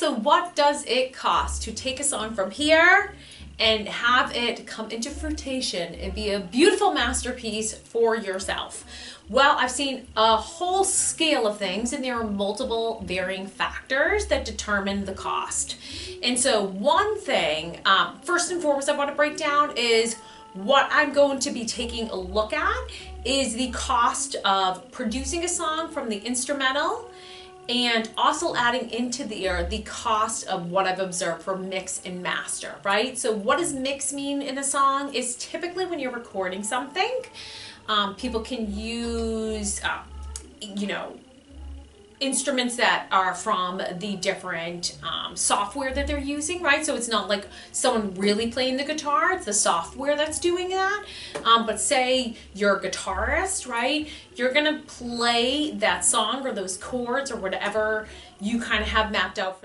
So what does it cost to take a song from here and have it come into fruition and be a beautiful masterpiece for yourself? Well, I've seen a whole scale of things, and there are multiple varying factors that determine the cost. And so one thing, first and foremost, I want to break down is what I'm going to be taking a look at is the cost of producing a song from the instrumental, and also adding into the cost of what I've observed for mix and master, right? So what does mix mean in a song is typically when you're recording something, people can use, instruments that are from the different software that they're using, right? So it's not like someone really playing the guitar, it's the software that's doing that. But say you're a guitarist, right? You're gonna play that song or those chords or whatever you kind of have mapped out for